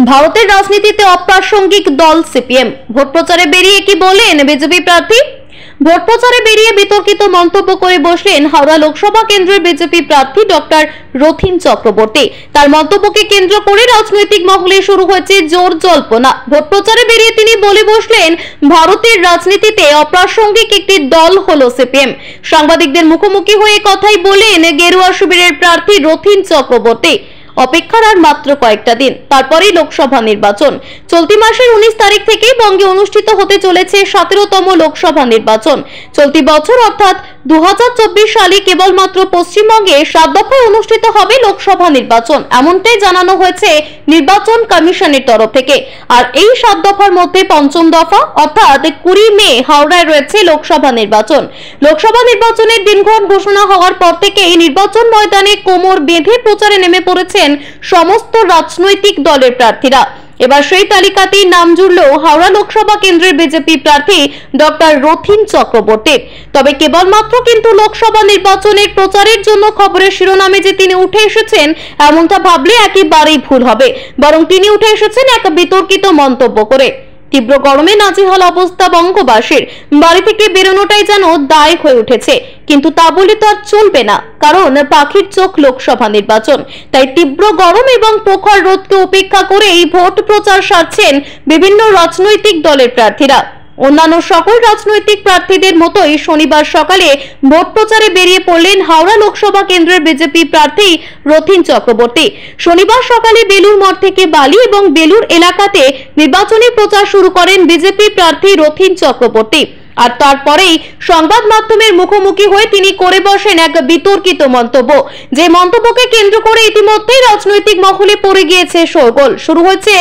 ভারতের রাজনীতিতে অপ্রাসঙ্গিক দল সিপিএম। ভোট প্রচারে বেরিয়ে কি বলেন বিজেপি প্রার্থী? ভোট প্রচারে বেরিয়ে বিতর্কিত মন্তব্য করে বসলেন হাওড়া লোকসভা কেন্দ্রের বিজেপি প্রার্থী ডক্টর রথীন চক্রবর্তী। তার মন্তব্যকে কেন্দ্র করে রাজনৈতিক মহলে শুরু হয়েছে জোর জল্পনা। ভোট প্রচারে বেরিয়ে তিনি বলে বসলেন, ভারতের রাজনীতিতে অপ্রাসঙ্গিক একটি দল হলো সিপিএম। সাংবাদিকদের মুখোমুখি হয়ে কথাই বলেন গেরুয়া শিবিরের প্রার্থী রথীন চক্রবর্তী। অপেক্ষার আর মাত্র কয়েকটা দিন, তারপরেই লোকসভা নির্বাচন। চলতি মাসের 19 তারিখ থেকে বঙ্গে অনুষ্ঠিত হতে চলেছে 17তম লোকসভা নির্বাচন। চলতি বছর অর্থাৎ 2024 সালে কেবলমাত্র পশ্চিমবঙ্গে 7 দফায় অনুষ্ঠিত হবে লোকসভা নির্বাচন, এমনটাই জানানো হয়েছে নির্বাচন কমিশনের তরফ থেকে। আর এই 7 দফার মধ্যে পঞ্চম দফা অর্থাৎ 20 মে হাওড়ায় রয়েছে লোকসভা নির্বাচন। লোকসভা নির্বাচনের দিনক্ষণ ঘোষণা হওয়ার পর থেকে এই নির্বাচন ময়দানে কোমর বেঁধে প্রচারে নেমে পড়েছেন সমস্ত রাজনৈতিক দলের প্রার্থীরা। এবার সেই তালিকাতেই নাম জুড়ল হাওড়া লোকসভা কেন্দ্রের বিজেপি প্রার্থী ডক্টর রথীন চক্রবর্তীর। তবে কেবলমাত্র কিন্তু লোকসভা নির্বাচনের প্রচারের জন্য খবরের শিরোনামে যে তিনি উঠে এসেছেন এমনটা ভাবলে একেবারেই ভুল হবে। বরং তিনি উঠে এসেছেন এক বিতর্কিত মন্তব্য করে। তীব্র গরমে নাজেহাল অবস্থা বঙ্গবাসীর, বাড়ি থেকে বেরোনোটাই যেন দায় হয়ে উঠেছে। কিন্তু তা বলে তো আর চলবে না, কারণ পাখির চোখ লোকসভা নির্বাচন। তাই তীব্র গরম এবং প্রখর রোদকে উপেক্ষা করে এই ভোট প্রচার সারছেন বিভিন্ন রাজনৈতিক দলের প্রার্থীরা। অন্যান্য সকল রাজনৈতিক প্রার্থীদের মতোই শনিবার সকালে ভোট প্রচারে বেরিয়ে পড়লেন হাওড়া লোকসভা কেন্দ্রের বিজেপি প্রার্থী রথীন চক্রবর্তী। শনিবার সকালে বেলুর মঠ থেকে বালি এবং বেলুর এলাকাতে নির্বাচনী প্রচার শুরু করেন বিজেপি প্রার্থী রথীন চক্রবর্তী। আর তারপরেই সংবাদ মাধ্যমের মুখোমুখি হয়ে তিনি করে বসেন এক বিতর্কিত মন্তব্য, যে মন্তব্যকে কেন্দ্র করে ইতিমধ্যেই রাজনৈতিক মহলে পড়ে গিয়েছে শোরগোল, শুরু হয়েছে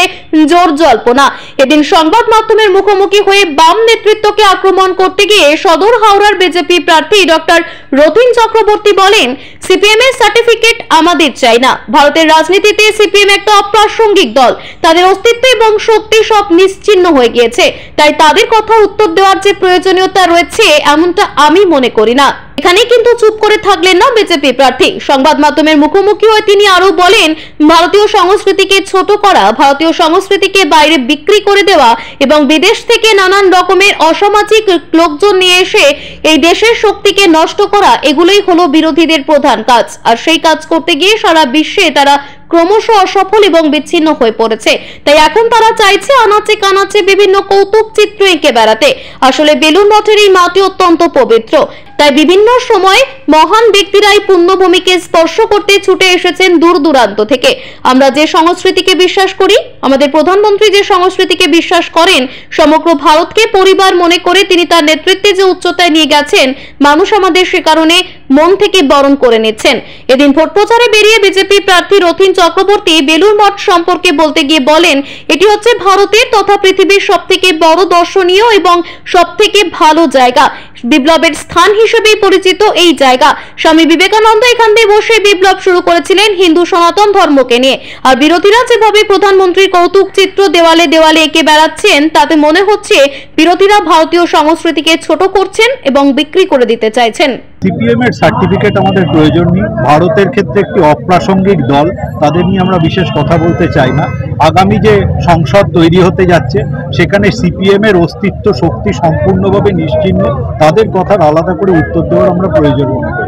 জোর জল্পনা। এদিন সংবাদ মাধ্যমের মুখোমুখি হয়ে বাম নেতৃত্বকে আক্রমণ করতে গিয়ে সদর হাওড়ার বিজেপি প্রার্থী ডক্টর রথীন চক্রবর্তী বলেন, সিপিএম এর সার্টিফিকেট আমাদের চাই না। ভারতের রাজনীতিতে সিপিএম একটা অপ্রাসঙ্গিক দল, তাদের অস্তিত্ব এবং শক্তি সব নিশ্চিহ্ন হয়ে গিয়েছে। তাই তাদের কথা উত্তর দেওয়ার যে প্রয়োজনীয়তা রয়েছে এমনটা আমি মনে করি না। এখানে কিন্তু চুপ করে থাকলেন না বিজেপি প্রার্থী। সংবাদ মাধ্যমের মুখোমুখি হয়ে তিনি আরো বলেন, ভারতীয় সংস্কৃতিকে ছোট করা, ভারতীয় সংস্কৃতিকে বাইরে বিক্রি করে দেওয়া এবং বিদেশ থেকে নানান রকমের অসামাজিক লোকজন নিয়ে এসে এই দেশের শক্তিকে নষ্ট করা, এগুলোই হলো বিরোধীদের প্রধান কাজ। আর সেই কাজ করতে গিয়ে সারা বিশ্বে তারা ক্রমশ অসফল এবং বিচ্ছিন্ন হয়ে পড়েছে। তাই এখন তারা চাইছে আনাচে কানাচে বিভিন্ন কৌতুক চিত্র এঁকে বেড়াতে। আসলে বেলুর মঠের এই মাটি অত্যন্ত পবিত্র, তাই বিভিন্ন সময় মহান ব্যক্তিরাই পুণ্যভূমিকে স্পর্শ করতে ছুটে এসেছেন দূর দূরান্ত থেকে। আমরা যে সংস্কৃতিকে বিশ্বাস করি, আমাদের প্রধানমন্ত্রী যে সংস্কৃতিকে বিশ্বাস করেন, সমগ্র ভারতকে পরিবার মনে করে তিনি তার নেতৃত্বে যে উচ্চতায় নিয়ে গেছেন, মানুষ আমাদের সে কারণে মন থেকে বরণ করে নিচ্ছেন। এদিন ভোট প্রচারে বেরিয়ে বিজেপি প্রার্থী রথীন চক্রবর্তী বেলুর মঠ সম্পর্কে বলতে গিয়ে বলেন, এটি হচ্ছে ভারতের তথা পৃথিবীর সবথেকে বড় দর্শনীয় এবং সবথেকে ভালো জায়গা। বিপ্লবের স্থান হিসেবেই পরিচিত এই জায়গা। স্বামী বিবেকানন্দ এখান দিয়ে বসে বিপ্লব শুরু করেছিলেন হিন্দু সনাতন ধর্মকে নিয়ে। আর বিরোধীরা যেভাবে প্রধানমন্ত্রীর কৌতুক চিত্র দেওয়ালে দেওয়ালে এঁকে বেড়াচ্ছেন, তাতে মনে হচ্ছে বিরোধীরা ভারতীয় সংস্কৃতিকে ছোট করছেন এবং বিক্রি করে দিতে চাইছেন। সিপিএম এর সার্টিফিকেট আমাদের প্রয়োজন নেই। ভারতের ক্ষেত্রে একটি অপ্রাসঙ্গিক দল, তাদের নিয়ে আমরা বিশেষ কথা বলতে চাই না। আগামী যে সংসদ তৈরি হতে যাচ্ছে সেখানে সিপিএম এর অস্তিত্ব শক্তি সম্পূর্ণভাবে নিশ্চিহ্ন, তাদের কথার আলাদা করে উত্তর দেওয়ার আমরা প্রয়োজন মনে করি।